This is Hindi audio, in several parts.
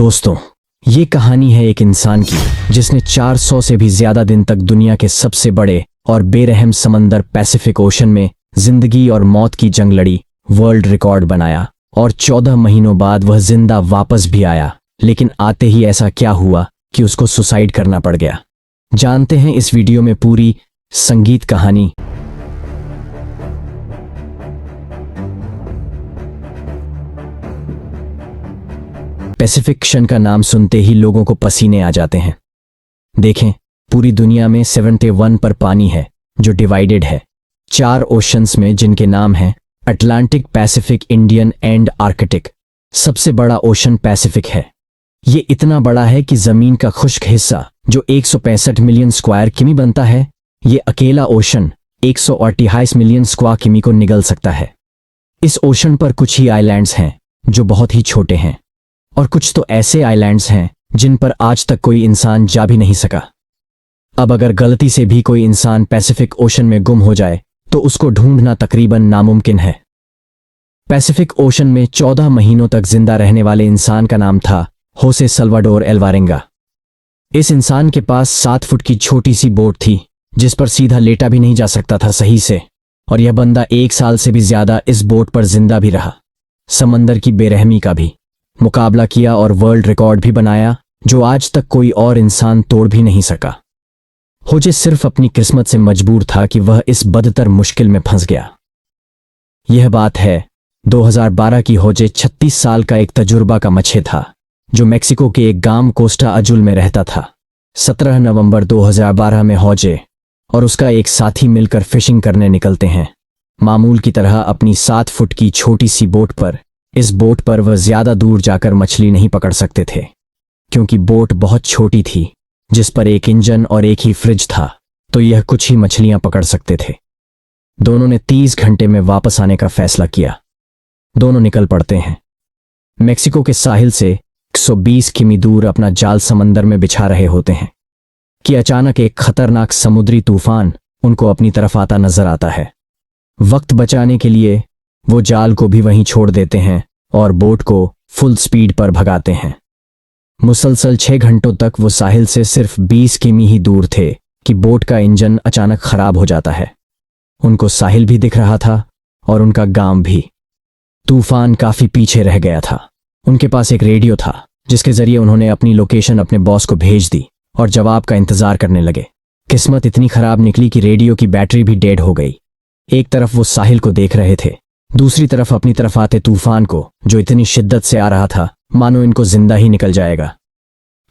दोस्तों, ये कहानी है एक इंसान की जिसने 400 से भी ज्यादा दिन तक दुनिया के सबसे बड़े और बेरहम समंदर पैसिफिक ओशन में जिंदगी और मौत की जंग लड़ी, वर्ल्ड रिकॉर्ड बनाया और 14 महीनों बाद वह जिंदा वापस भी आया। लेकिन आते ही ऐसा क्या हुआ कि उसको सुसाइड करना पड़ गया। जानते हैं इस वीडियो में पूरी संगीत कहानी। पैसिफिक ओशन का नाम सुनते ही लोगों को पसीने आ जाते हैं। देखें, पूरी दुनिया में 71 पर पानी है जो डिवाइडेड है 4 ओशंस में, जिनके नाम हैं Atlantic, Pacific, Indian and Arctic. सबसे बड़ा ओशन पैसिफिक है। ये इतना बड़ा है कि जमीन का खुश्क हिस्सा जो 165 मिलियन स्क्वायर किमी बनता है, ये अकेला ओशन 128 मिलियन स्क्वायर किमी को निगल सकता है। इस ओशन पर कुछ ही आइलैंड्स हैं जो बहुत ही छोटे हैं और कुछ तो ऐसे आइलैंड्स हैं जिन पर आज तक कोई इंसान जा भी नहीं सका। अब अगर गलती से भी कोई इंसान पैसिफिक ओशन में गुम हो जाए तो उसको ढूंढना तकरीबन नामुमकिन है। पैसिफिक ओशन में 14 महीनों तक जिंदा रहने वाले इंसान का नाम था होसे सल्वाडोर एल्वारेंगा। इस इंसान के पास 7 फुट की छोटी सी बोट थी जिस पर सीधा लेटा भी नहीं जा सकता था सही से, और यह बंदा 1 साल से भी ज्यादा इस बोट पर जिंदा भी रहा, समंदर की बेरहमी का भी मुकाबला किया और वर्ल्ड रिकॉर्ड भी बनाया जो आज तक कोई और इंसान तोड़ भी नहीं सका। होजे सिर्फ अपनी किस्मत से मजबूर था कि वह इस बदतर मुश्किल में फंस गया। यह बात है 2012 की। होजे 36 साल का एक तजुर्बा का मछुआरा था जो मेक्सिको के एक गांव कोस्टा अजुल में रहता था। 17 नवंबर 2012 में होजे और उसका एक साथी मिलकर फिशिंग करने निकलते हैं, मामूल की तरह अपनी 7 फुट की छोटी सी बोट पर। इस बोट पर वह ज्यादा दूर जाकर मछली नहीं पकड़ सकते थे क्योंकि बोट बहुत छोटी थी, जिस पर एक इंजन और एक ही फ्रिज था, तो यह कुछ ही मछलियां पकड़ सकते थे। दोनों ने 30 घंटे में वापस आने का फैसला किया। दोनों निकल पड़ते हैं। मेक्सिको के साहिल से 120 किमी दूर अपना जाल समंदर में बिछा रहे होते हैं कि अचानक एक खतरनाक समुद्री तूफान उनको अपनी तरफ आता नजर आता है। वक्त बचाने के लिए वो जाल को भी वहीं छोड़ देते हैं और बोट को फुल स्पीड पर भगाते हैं। मुसलसल 6 घंटों तक वो साहिल से सिर्फ 20 किमी ही दूर थे कि बोट का इंजन अचानक खराब हो जाता है। उनको साहिल भी दिख रहा था और उनका गांव भी। तूफान काफी पीछे रह गया था। उनके पास एक रेडियो था जिसके जरिए उन्होंने अपनी लोकेशन अपने बॉस को भेज दी और जवाब का इंतजार करने लगे। किस्मत इतनी खराब निकली कि रेडियो की बैटरी भी डेड हो गई। एक तरफ वो साहिल को देख रहे थे, दूसरी तरफ अपनी तरफ आते तूफान को जो इतनी शिद्दत से आ रहा था मानो इनको जिंदा ही निकल जाएगा।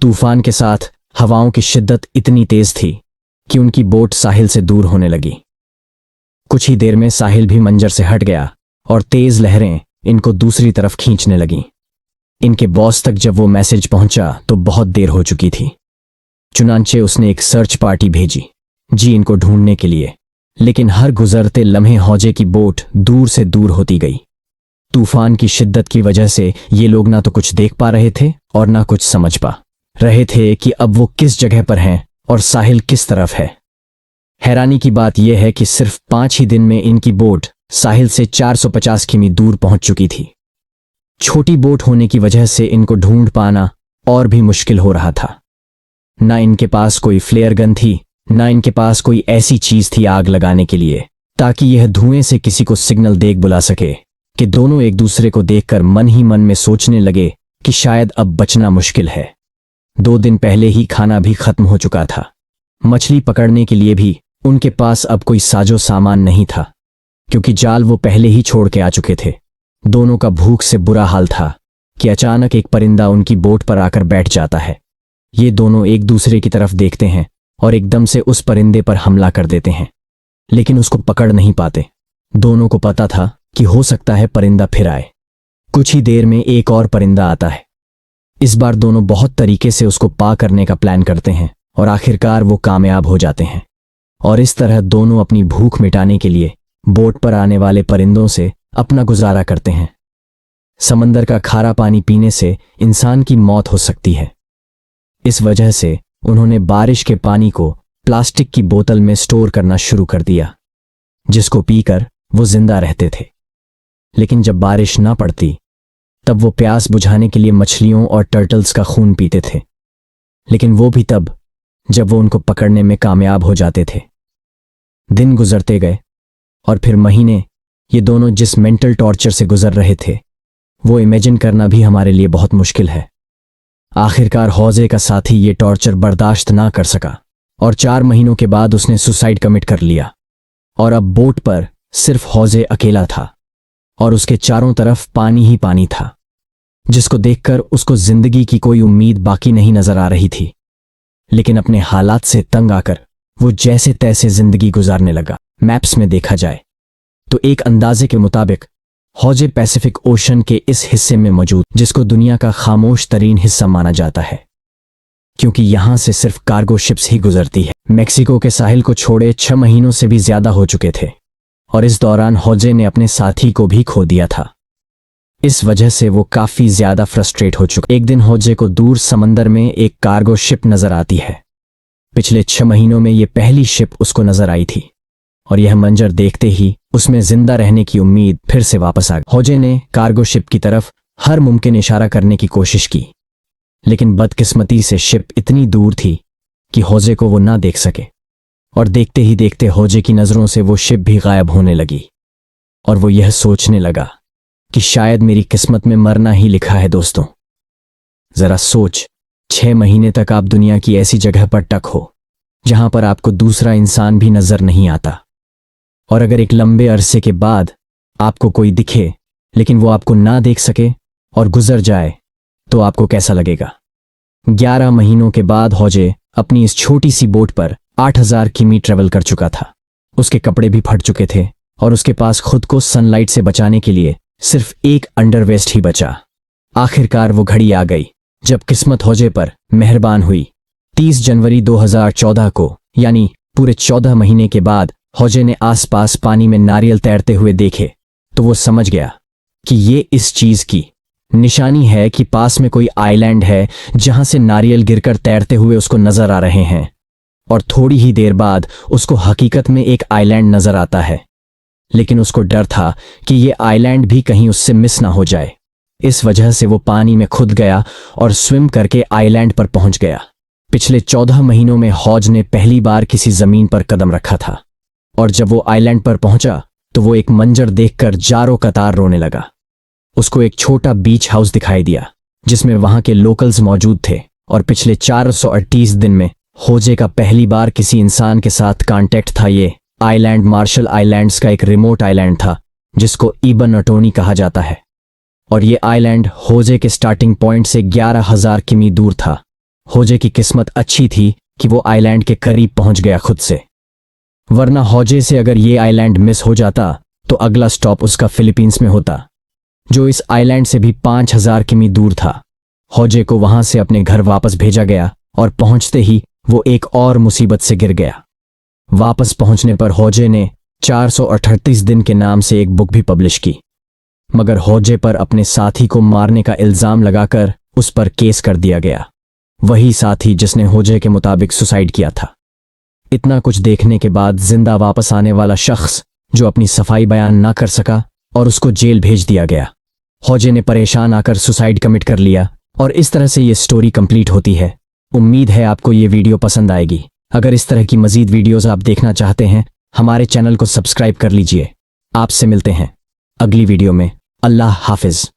तूफान के साथ हवाओं की शिद्दत इतनी तेज थी कि उनकी बोट साहिल से दूर होने लगी। कुछ ही देर में साहिल भी मंजर से हट गया और तेज लहरें इनको दूसरी तरफ खींचने लगीं। इनके बॉस तक जब वो मैसेज पहुंचा तो बहुत देर हो चुकी थी। चुनांचे उसने एक सर्च पार्टी भेजी इनको ढूंढने के लिए, लेकिन हर गुजरते लम्हे होजे की बोट दूर से दूर होती गई। तूफान की शिद्दत की वजह से ये लोग ना तो कुछ देख पा रहे थे और ना कुछ समझ पा रहे थे कि अब वो किस जगह पर हैं और साहिल किस तरफ है। हैरानी की बात यह है कि सिर्फ 5 ही दिन में इनकी बोट साहिल से 450 किमी दूर पहुंच चुकी थी। छोटी बोट होने की वजह से इनको ढूंढ पाना और भी मुश्किल हो रहा था। ना इनके पास कोई फ्लेयर गन थी, ना इनके पास कोई ऐसी चीज थी आग लगाने के लिए ताकि यह धुएं से किसी को सिग्नल देख बुला सके। कि दोनों एक दूसरे को देखकर मन ही मन में सोचने लगे कि शायद अब बचना मुश्किल है। 2 दिन पहले ही खाना भी खत्म हो चुका था। मछली पकड़ने के लिए भी उनके पास अब कोई साजो सामान नहीं था क्योंकि जाल वो पहले ही छोड़ के आ चुके थे। दोनों का भूख से बुरा हाल था कि अचानक एक परिंदा उनकी बोट पर आकर बैठ जाता है। ये दोनों एक दूसरे की तरफ देखते हैं और एकदम से उस परिंदे पर हमला कर देते हैं, लेकिन उसको पकड़ नहीं पाते। दोनों को पता था कि हो सकता है परिंदा फिर आए। कुछ ही देर में एक और परिंदा आता है। इस बार दोनों बहुत तरीके से उसको पा करने का प्लान करते हैं और आखिरकार वो कामयाब हो जाते हैं। और इस तरह दोनों अपनी भूख मिटाने के लिए बोट पर आने वाले परिंदों से अपना गुजारा करते हैं। समंदर का खारा पानी पीने से इंसान की मौत हो सकती है। इस वजह से उन्होंने बारिश के पानी को प्लास्टिक की बोतल में स्टोर करना शुरू कर दिया जिसको पीकर वो जिंदा रहते थे। लेकिन जब बारिश ना पड़ती तब वो प्यास बुझाने के लिए मछलियों और टर्टल्स का खून पीते थे, लेकिन वो भी तब जब वो उनको पकड़ने में कामयाब हो जाते थे। दिन गुजरते गए और फिर महीने। ये दोनों जिस मेंटल टॉर्चर से गुजर रहे थे वो इमेजिन करना भी हमारे लिए बहुत मुश्किल है। आखिरकार हौजे का साथी ये टॉर्चर बर्दाश्त ना कर सका और 4 महीनों के बाद उसने सुसाइड कमिट कर लिया। और अब बोट पर सिर्फ हौजे अकेला था और उसके चारों तरफ पानी ही पानी था, जिसको देखकर उसको जिंदगी की कोई उम्मीद बाकी नहीं नजर आ रही थी। लेकिन अपने हालात से तंग आकर वो जैसे तैसे जिंदगी गुजारने लगा। मैप्स में देखा जाए तो एक अंदाजे के मुताबिक हौजे पैसिफिक ओशन के इस हिस्से में मौजूद, जिसको दुनिया का खामोश तरीन हिस्सा माना जाता है, क्योंकि यहां से सिर्फ कार्गो शिप्स ही गुजरती है। मेक्सिको के साहिल को छोड़े 6 महीनों से भी ज्यादा हो चुके थे और इस दौरान हौजे ने अपने साथी को भी खो दिया था। इस वजह से वो काफी ज्यादा फ्रस्ट्रेट हो चुका। एक दिन हौजे को दूर समंदर में एक कार्गो शिप नजर आती है। पिछले 6 महीनों में ये पहली शिप उसको नजर आई थी और यह मंजर देखते ही उसमें जिंदा रहने की उम्मीद फिर से वापस आ गई। हौजे ने कार्गो शिप की तरफ हर मुमकिन इशारा करने की कोशिश की, लेकिन बदकिस्मती से शिप इतनी दूर थी कि हौजे को वो ना देख सके और देखते ही देखते हौजे की नजरों से वो शिप भी गायब होने लगी और वो यह सोचने लगा कि शायद मेरी किस्मत में मरना ही लिखा है। दोस्तों, जरा सोच, 6 महीने तक आप दुनिया की ऐसी जगह पर टक हो जहां पर आपको दूसरा इंसान भी नजर नहीं आता, और अगर एक लंबे अरसे के बाद आपको कोई दिखे लेकिन वो आपको ना देख सके और गुजर जाए तो आपको कैसा लगेगा। 11 महीनों के बाद हौजे अपनी इस छोटी सी बोट पर 8000 किमी ट्रेवल कर चुका था। उसके कपड़े भी फट चुके थे और उसके पास खुद को सनलाइट से बचाने के लिए सिर्फ एक अंडरवेस्ट ही बचा। आखिरकार वो घड़ी आ गई जब किस्मत हौजे पर मेहरबान हुई। 30 जनवरी 2014 को, यानी पूरे 14 महीने के बाद, हौजे ने आसपास पानी में नारियल तैरते हुए देखे तो वो समझ गया कि ये इस चीज की निशानी है कि पास में कोई आइलैंड है जहां से नारियल गिरकर तैरते हुए उसको नजर आ रहे हैं। और थोड़ी ही देर बाद उसको हकीकत में एक आइलैंड नजर आता है, लेकिन उसको डर था कि ये आइलैंड भी कहीं उससे मिस ना हो जाए। इस वजह से वो पानी में खुद गया और स्विम करके आइलैंड पर पहुंच गया। पिछले 14 महीनों में हौज ने पहली बार किसी जमीन पर कदम रखा था और जब वो आइलैंड पर पहुंचा तो वो एक मंजर देखकर जारो कतार रोने लगा। उसको एक छोटा बीच हाउस दिखाई दिया जिसमें वहां के लोकल्स मौजूद थे और पिछले 438 दिन में हौजे का पहली बार किसी इंसान के साथ कांटेक्ट था। ये आइलैंड मार्शल आइलैंड्स का एक रिमोट आइलैंड था जिसको इबन अटोनी कहा जाता है, और ये आइलैंड हौजे के स्टार्टिंग पॉइंट से 11,000 किमी दूर था। हौजे की किस्मत अच्छी थी कि वो आइलैंड के करीब पहुंच गया खुद से, वरना हौजे से अगर ये आइलैंड मिस हो जाता तो अगला स्टॉप उसका फिलीपींस में होता, जो इस आइलैंड से भी 5000 किमी दूर था। हौजे को वहां से अपने घर वापस भेजा गया और पहुंचते ही वो एक और मुसीबत से गिर गया। वापस पहुंचने पर हौजे ने 438 दिन के नाम से एक बुक भी पब्लिश की, मगर हौजे पर अपने साथी को मारने का इल्जाम लगाकर उस पर केस कर दिया गया, वही साथी जिसने हौजे के मुताबिक सुसाइड किया था। इतना कुछ देखने के बाद जिंदा वापस आने वाला शख्स जो अपनी सफाई बयान ना कर सका और उसको जेल भेज दिया गया। हौजे ने परेशान आकर सुसाइड कमिट कर लिया और इस तरह से ये स्टोरी कंप्लीट होती है। उम्मीद है आपको ये वीडियो पसंद आएगी। अगर इस तरह की मजीद वीडियोस आप देखना चाहते हैं हमारे चैनल को सब्सक्राइब कर लीजिए। आपसे मिलते हैं अगली वीडियो में। अल्लाह हाफिज।